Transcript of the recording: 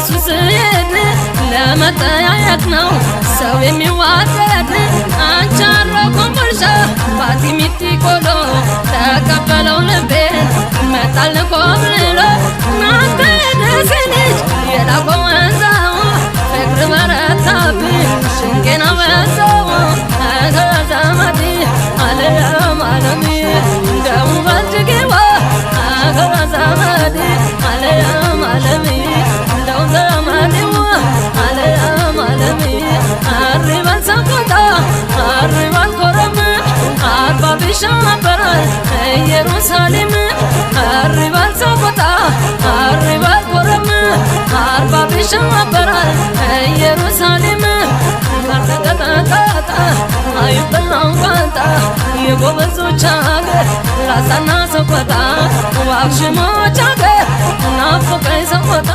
ኢየሱስ ይድ ለመጠያየት ነው ሰው የሚዋደድ አንቻሮ ኮምቦልቻ ባቲሚቲ ቆሎ ተቀበለው ልቤ መጣል ኮብልሎ ናንተ ደሴ ልጅ የላከው ወንዛው ፍቅር በረታብኝ ሽንቄን አበዛው አገዘመዴ አለም አለሜ ደሙ በእጅጌዋ አገዘመዴ አለም አለሜ እንደው ዘመዴዋ አለም አለሜ አሪበል ሰቆጣ አሪበል ኮረም አርባ ቢሻበራል ኢየሩሳሌም አሪበል ሰቆጣ አሪበል ኮረም አርባ ቢሻበራል ኢየሩሳሌም ካርተቀጣጣ አይበላም ቋንጣ የጎበዞች አገር ላሳና ሰቆጣ ዋክሽሞች አገር ናፍቆኝ ሰቆጣ